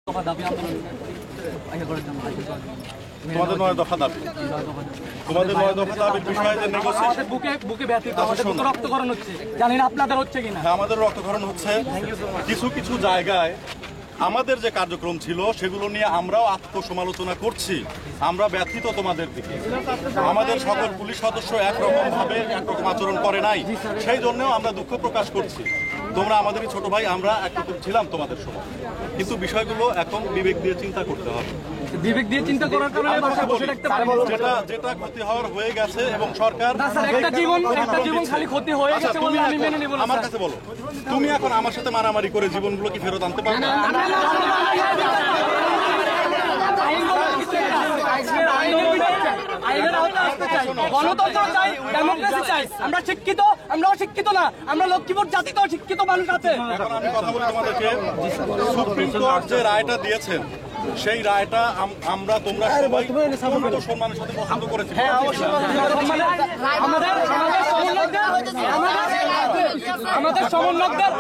তোমাদের 9 দফা দাবি, তোমাদের 9 দফা দাবির বিষয়ে যে নেগোসিয়েশন বুকে ব্যথিত, আমাদের রক্তক্ষরণ হচ্ছে, জানি না আপনাদের হচ্ছে কিনা। হ্যাঁ, আমাদের রক্তক্ষরণ হচ্ছে। কিছু কিছু জায়গায় আমাদের যে কার্যক্রম ছিল সেগুলো নিয়ে আমরাও আত্মসমালোচনা করছি। আমরা ব্যথিত তোমাদের দিকে। আমাদের সকল পুলিশ সদস্য একরকম আচরণ করে নাই, সেই জন্যও আমরা দুঃখ প্রকাশ করছি। তোমরা আমাদেরই ছোট ভাই, আমরা একরকম ছিলাম তোমাদের সময়, কিন্তু বিষয়গুলো এখন বিবেক দিয়ে চিন্তা করতে হবে। বিবেক দিয়ে চিন্তা করার কারণে যেটা ক্ষতি হওয়ার হয়ে গেছে এবং সরকার একটা জীবন খালি ক্ষতি হয়ে গেছে বলে আমি মেনে নেব না। আমার কাছে বলো, তুমি এখন আমার সাথে মারামারি করে জীবনগুলো কি ফেরত আনতে পারবে? গণতন্ত্র চাই, ডেমোক্রেসি চাই। আমরা শিক্ষিত, আমরা অশিক্ষিত না, আমরা লক্ষ্মীপুর জাতিতে শিক্ষিত মানুষ আছে। এখন আমি কথা বলি তোমাদেরকে, সুপ্রিম কোর্ট যে রায়টা দিয়েছেন সেই রায়টা তোমরা সবাই সম্মানের সাথে পছন্দ করেছি। আমাদের সমন্বয়কদের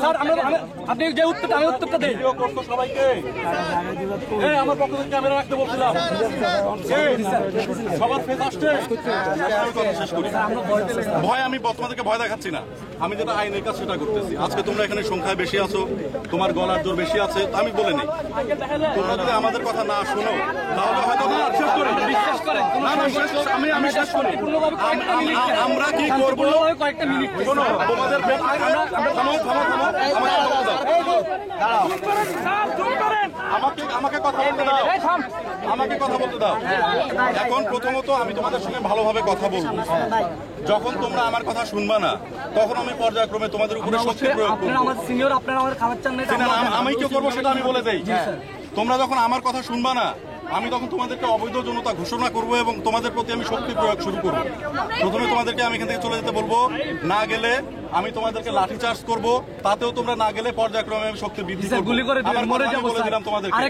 স্যার, আপনি যে উত্তরটা আমি উত্তরটা দিই সবাইকে। আমার পক্ষ থেকে ক্যামেরা রাখতে বলছিলাম, সবার ফেস আসছে। ভয়, আমি তোমাদেরকে ভয় দেখাচ্ছি না, আমি যেটা আইনের কাজ সেটা করতেছি। আজকে তোমরা এখানে সংখ্যায় বেশি আছো, তোমার গলার জোর বেশি আছে, আমি বলে নেই। তোমরা যদি আমাদের কথা না শোনো তাহলে হয়তো আমরা কি করবো। কয়েকটা মিনিট তোমাদের আমাকে কথা বলতে দাও, আমাকে কথা বলতে দাও। এখন প্রথমত আমি তোমাদের সঙ্গে ভালোভাবে কথা বলবো। যখন তোমরা আমার কথা শুনবা না তখন আমি পর্যায়ক্রমে তোমাদের উপরে শক্তি প্রয়োগ করবো। আমি কি করবো সেটা আমি বলে দেই। তোমরা যখন আমার কথা শুনবা না আমি তখন তোমাদেরকে অবৈধ জনতা ঘোষণা করব এবং তোমাদের প্রতি আমি শক্তি প্রয়োগ শুরু করব। প্রথমে তোমাদেরকে আমি এখান থেকে চলে যেতে বলবো, না গেলে আমি তোমাদেরকে লাঠি চার্জ করবো, তাতেও তোমরা না গেলে পর্যায়ক্রমে আমি শক্তি বৃদ্ধি করব। বলে দিলাম তোমাদেরকে।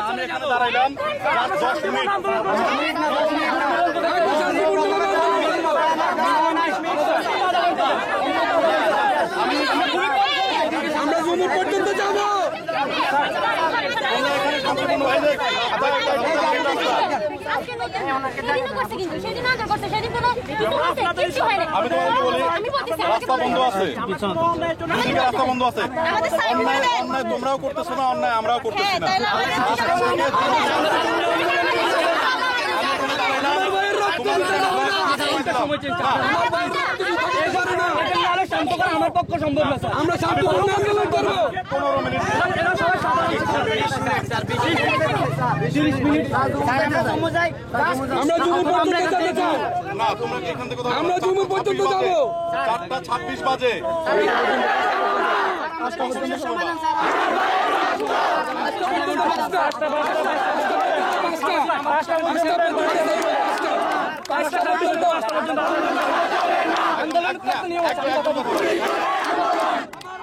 আমি এখানে দাঁড়াইলাম 10 মিনিট। আমরা জমি পর্যন্ত যাবো। আমি তোমাকে বলি, রাস্তা বন্ধ আছে, রাস্তা বন্ধ আছে। অন্যায় তোমরাও করতেছো না, অন্যায় আমরাও করতেছি না। আমার পক্ষ সম্ভব না, আমরা শান্তিপূর্ণ আন্দোলন করবো। 15 মিনিট আমরা জমি পর্যন্ত যেতে চাই না, তোমরা কি এখান থেকে আমরা জমি পর্যন্ত যাবো। 4:26 বাজে।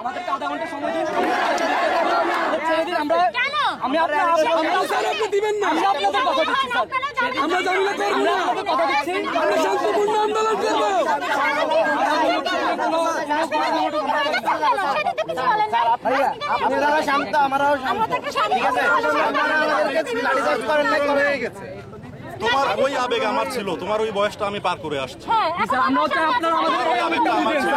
আমাদেরকে আধা ঘন্টা সময় দিন। দিবেন না, আমরা আপনাদের কথা দিচ্ছি স্যার। আমরা জামিলা করবো না, কথা দিচ্ছি, আমরা শান্তিপূর্ণ আন্দোলন করবো। আপনারা শান্ত, আমরাও শান্ত, ঠিক আছে? তোমার ওই আবেগ আমার ছিল, তোমার ওই বয়সটা আমি পার করে আসছি। আমরা হচ্ছে আপনারা আমাদের আবেগটা আমার ছিল।